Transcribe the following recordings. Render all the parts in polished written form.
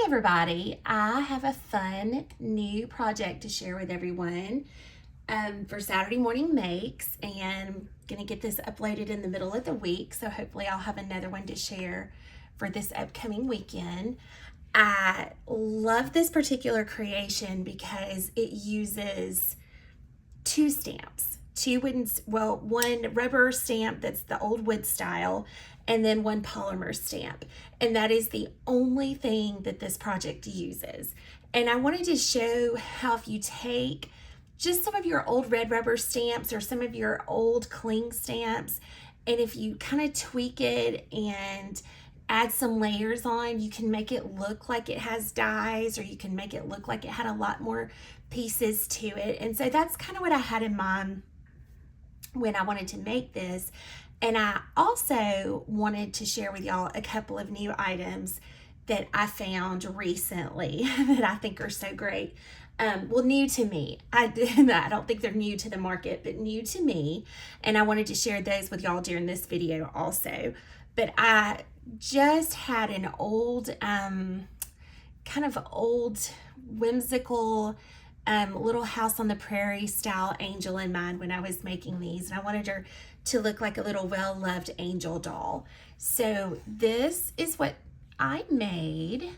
everybody, I have a fun new project to share with everyone for Saturday morning makes, and I'm gonna get this uploaded in the middle of the week, so hopefully I'll have another one to share for this upcoming weekend. I love this particular creation because it uses two stamps, one rubber stamp that's the old wood style, and then one polymer stamp. And that is the only thing that this project uses. And I wanted to show how if you take just some of your old red rubber stamps or some of your old cling stamps, and if you kind of tweak it and add some layers on, you can make it look like it has dies, or you can make it look like it had a lot more pieces to it. And so that's kind of what I had in mind when I wanted to make this. And I also wanted to share with y'all a couple of new items that I found recently that I think are so great. Well, new to me. I don't think they're new to the market, but new to me. And I wanted to share those with y'all during this video also. But I just had an old, kind of old, whimsical, little house on the prairie style angel in mind when I was making these, and I wanted her to look like a little well-loved angel doll. So this is what I made, and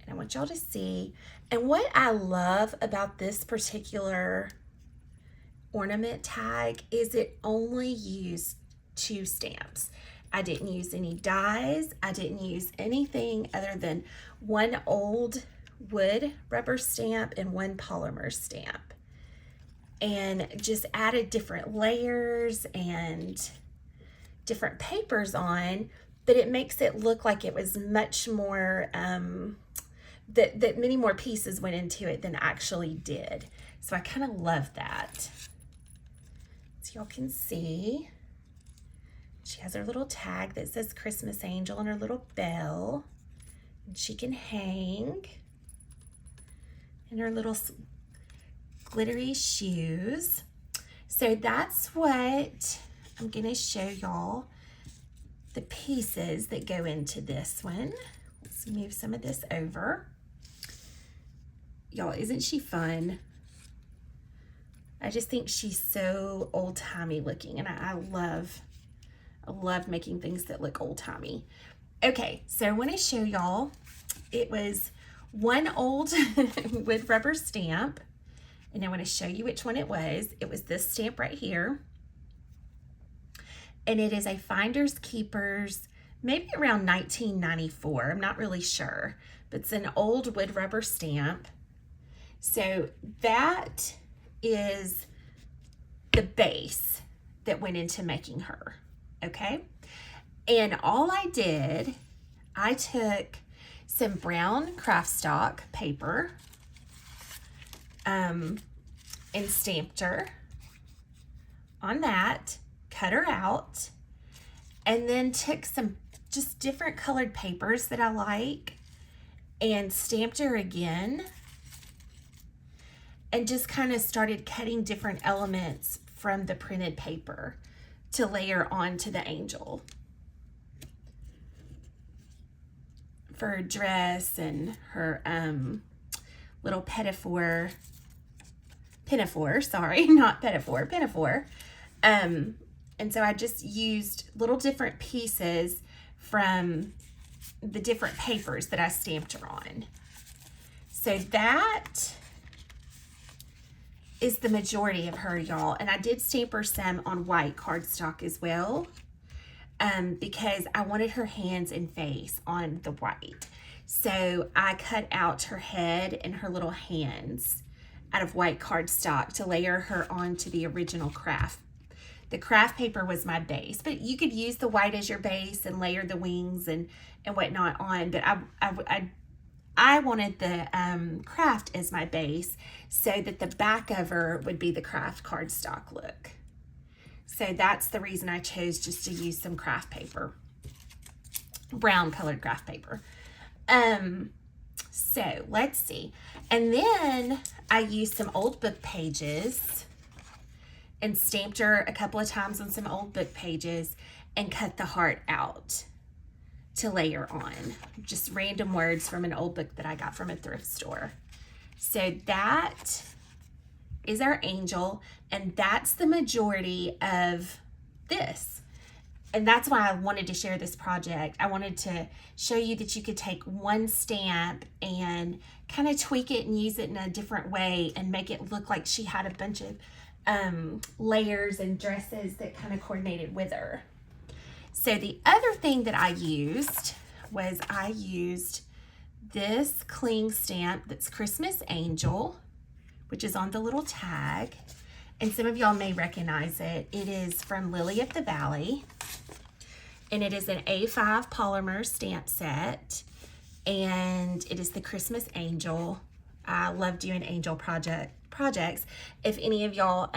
I want y'all to see. And what I love about this particular ornament tag is it only used two stamps. I didn't use any dies. I didn't use anything other than one old wood rubber stamp and one polymer stamp, and just added different layers and different papers on, but it makes it look like it was much more that many more pieces went into it than actually did. So I kind of love that. So y'all can see she has her little tag that says Christmas Angel and her little bell, and she can hang, and her little glittery shoes. So that's what I'm gonna show y'all, the pieces that go into this one. Let's move some of this over. Y'all, isn't she fun? I just think she's so old-timey looking, and I love making things that look old-timey. Okay, so I want to show y'all, it was one old wood rubber stamp, and I want to show you which one it was. It was this stamp right here, and it is a Finders Keepers, maybe around 1994. I'm not really sure, but it's an old wood rubber stamp. So that is the base that went into making her, okay? And all I did, I took some brown craft stock paper and stamped her on that, cut her out, and then took some just different colored papers that I like and stamped her again, and just kind of started cutting different elements from the printed paper to layer onto the angel for her dress and her little pinafore, sorry, not pinafore. And so I just used little different pieces from the different papers that I stamped her on. So that is the majority of her, y'all. And I did stamp her some on white cardstock as well, because I wanted her hands and face on the white. So I cut out her head and her little hands out of white cardstock to layer her onto the original craft. The craft paper was my base, but you could use the white as your base and layer the wings and whatnot on. But I wanted the craft as my base so that the back of her would be the craft cardstock look. So that's the reason I chose just to use some craft paper, brown colored craft paper. So let's see. And then I used some old book pages and stamped her a couple of times on some old book pages and cut the heart out. to layer on. Just random words from an old book that I got from a thrift store. So that is our angel, and that's the majority of this. And that's why I wanted to share this project. I wanted to show you that you could take one stamp and kind of tweak it and use it in a different way and make it look like she had a bunch of layers and dresses that kind of coordinated with her. So the other thing that I used was this cling stamp that's Christmas Angel, which is on the little tag. And some of y'all may recognize it. It is from Lili of the Valley. And it is an A5 polymer stamp set. And it is the Christmas Angel. I love doing angel projects. If any of y'all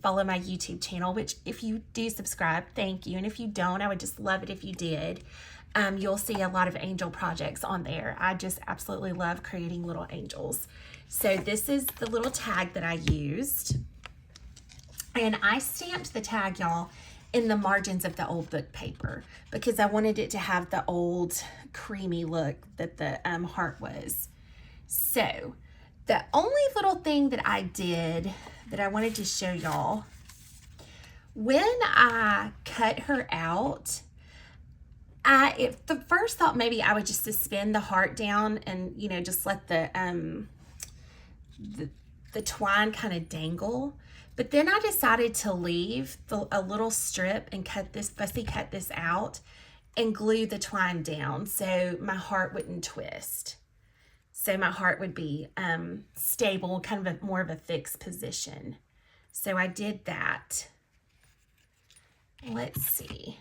follow my YouTube channel, which if you do subscribe, thank you. And if you don't, I would just love it if you did. You'll see a lot of angel projects on there. I just absolutely love creating little angels. So this is the little tag that I used. And I stamped the tag, y'all, in the margins of the old book paper because I wanted it to have the old creamy look that the heart was. So the only little thing that I did that I wanted to show y'all, when I cut her out, the first thought maybe I would just suspend the heart down and, you know, just let the twine kind of dangle. But then I decided to leave a little strip and fussy cut this out and glue the twine down so my heart wouldn't twist. So my heart would be stable, kind of more of a fixed position. So I did that. Let's see.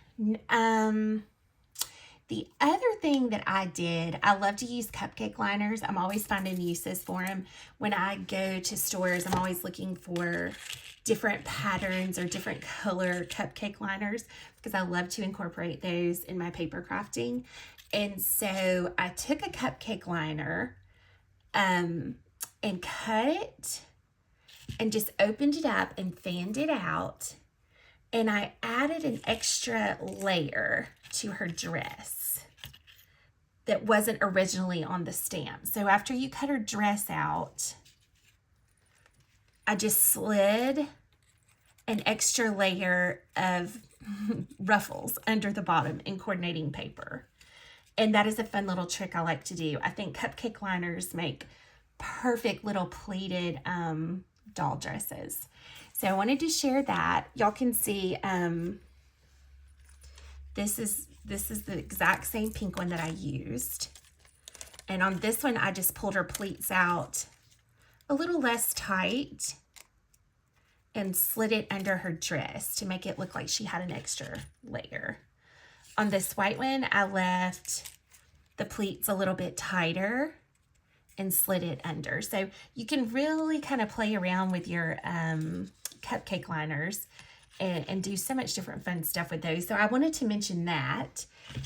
The other thing that I did, I love to use cupcake liners. I'm always finding uses for them. When I go to stores, I'm always looking for different patterns or different color cupcake liners because I love to incorporate those in my paper crafting. And so I took a cupcake liner and cut it and just opened it up and fanned it out. And I added an extra layer to her dress that wasn't originally on the stamp. So after you cut her dress out, I just slid an extra layer of ruffles under the bottom in coordinating paper. And that is a fun little trick I like to do. I think cupcake liners make perfect little pleated doll dresses. So I wanted to share that. Y'all can see this is the exact same pink one that I used. And on this one, I just pulled her pleats out a little less tight and slid it under her dress to make it look like she had an extra layer. On this white one, I left the pleats a little bit tighter and slid it under. So you can really kind of play around with your cupcake liners and do so much different fun stuff with those. So I wanted to mention that.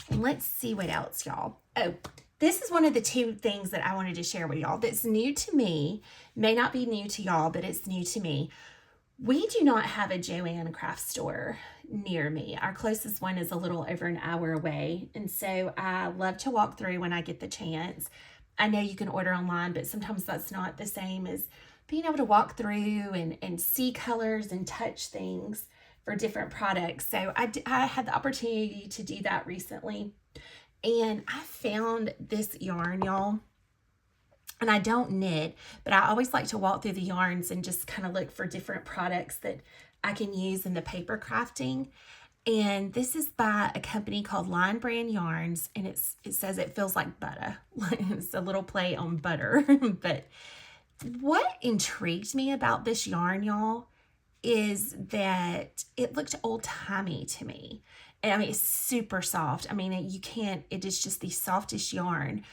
And let's see what else, y'all. Oh, this is one of the two things that I wanted to share with y'all that's new to me. May not be new to y'all, but it's new to me. We do not have a Joann craft store near me. Our closest one is a little over an hour away. And so I love to walk through when I get the chance. I know you can order online, but sometimes that's not the same as being able to walk through and see colors and touch things for different products. So I had the opportunity to do that recently. And I found this yarn, y'all. And I don't knit, but I always like to walk through the yarns and just kind of look for different products that I can use in the paper crafting. And this is by a company called Line Brand Yarns, and it says it feels like butter. It's a little play on butter. But what intrigued me about this yarn, y'all, is that it looked old-timey to me. And I mean, it's super soft. I mean, it is just the softest yarn.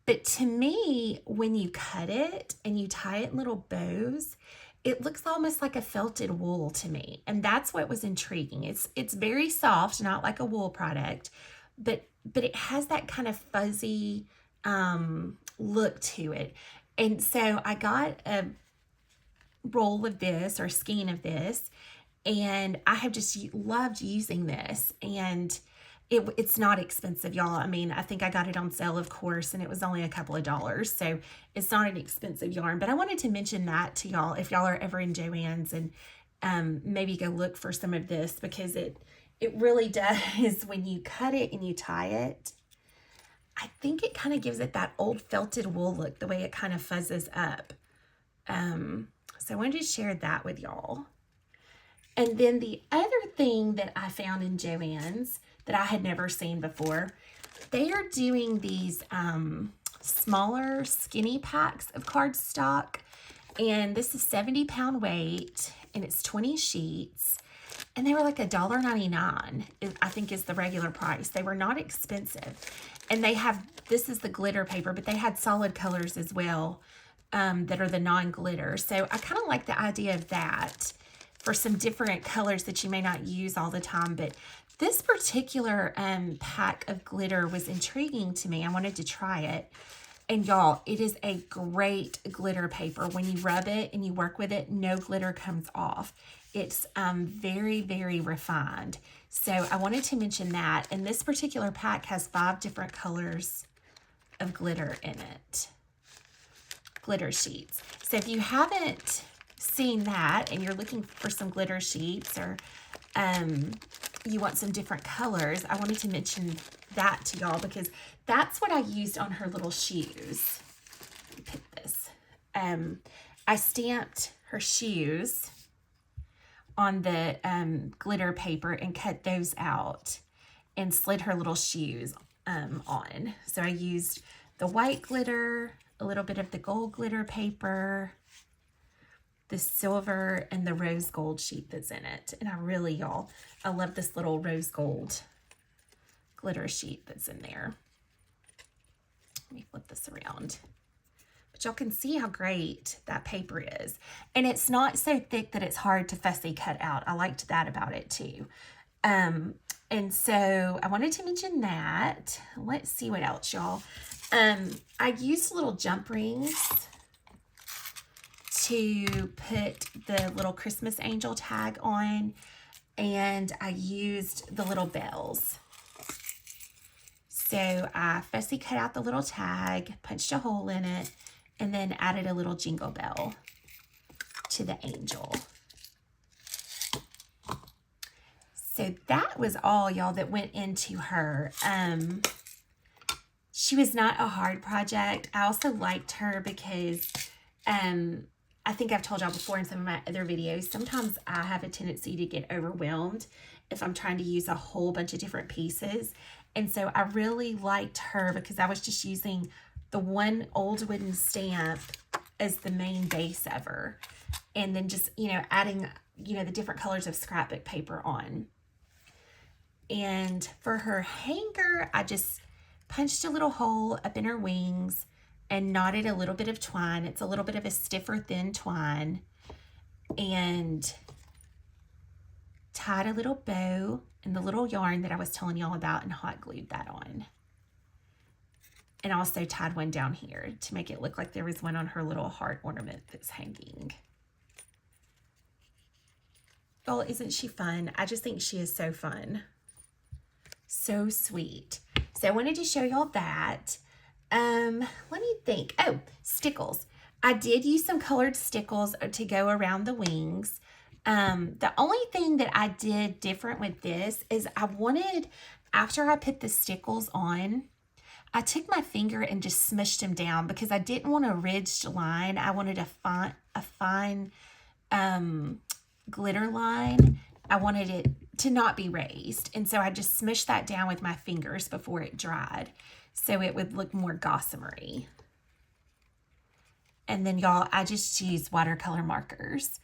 But to me, when you cut it and you tie it in little bows, it looks almost like a felted wool to me. And that's what was intriguing. It's very soft, not like a wool product, but it has that kind of fuzzy look to it. And so I got a roll of this or skein of this, and I have just loved using this. And it's not expensive, y'all. I mean, I think I got it on sale, of course, and it was only a couple of dollars. So it's not an expensive yarn, but I wanted to mention that to y'all if y'all are ever in Joann's, and maybe go look for some of this, because it really does, when you cut it and you tie it, I think it kind of gives it that old felted wool look, the way it kind of fuzzes up. So I wanted to share that with y'all. And then the other thing that I found in Joann's that I had never seen before, they are doing these smaller skinny packs of cardstock. And this is 70-pound weight, and it's 20 sheets. And they were like $1.99, I think is the regular price. They were not expensive. And they have, this is the glitter paper, but they had solid colors as well that are the non-glitter. So I kind of like the idea of that for some different colors that you may not use all the time. But this particular pack of glitter was intriguing to me. I wanted to try it. And y'all, it is a great glitter paper. When you rub it and you work with it, no glitter comes off. It's very, very refined. So I wanted to mention that. And this particular pack has 5 different colors of glitter in it. Glitter sheets. So if you haven't seen that and you're looking for some glitter sheets, or you want some different colors, I wanted to mention that to y'all, because that's what I used on her little shoes. Let me pick this. I stamped her shoes on the glitter paper and cut those out and slid her little shoes on. So I used the white glitter, a little bit of the gold glitter paper, the silver, and the rose gold sheet that's in it. And I really, y'all, I love this little rose gold glitter sheet that's in there. Let me flip this around. But y'all can see how great that paper is. And it's not so thick that it's hard to fussy cut out. I liked that about it too. And so I wanted to mention that. Let's see what else, y'all. I used little jump rings to put the little Christmas angel tag on, and I used the little bells. So I fussy cut out the little tag, punched a hole in it, and then added a little jingle bell to the angel. So that was all, y'all, that went into her. She was not a hard project. I also liked her because I think I've told y'all before in some of my other videos, sometimes I have a tendency to get overwhelmed if I'm trying to use a whole bunch of different pieces. And so I really liked her because I was just using the one old wooden stamp as the main base of her. And then just, you know, adding, you know, the different colors of scrapbook paper on. And for her hanger, I just punched a little hole up in her wings and knotted a little bit of twine. It's a little bit of a stiffer, thin twine. And tied a little bow in the little yarn that I was telling y'all about and hot glued that on. And also tied one down here to make it look like there was one on her little heart ornament that's hanging. Oh, isn't she fun? I just think she is so fun. So sweet. So I wanted to show y'all that. Let me think. Oh, stickles. I did use some colored stickles to go around the wings. The only thing that I did different with this is I wanted, after I put the stickles on, I took my finger and just smushed them down because I didn't want a ridged line. I wanted a fine glitter line. I wanted it to not be raised. And so I just smushed that down with my fingers before it dried so it would look more gossamery. And then, y'all, I just used watercolor markers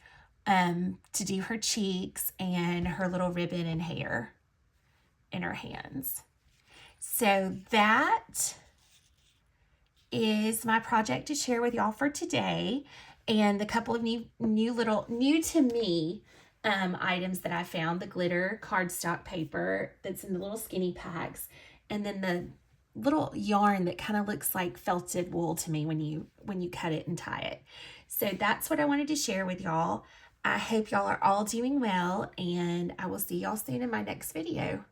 to do her cheeks and her little ribbon and hair in her hands. So that is my project to share with y'all for today, and the couple of new to me items that I found: the glitter cardstock paper that's in the little skinny packs, and then the little yarn that kind of looks like felted wool to me when you cut it and tie it. So that's what I wanted to share with y'all. I hope y'all are all doing well, and I will see y'all soon in my next video.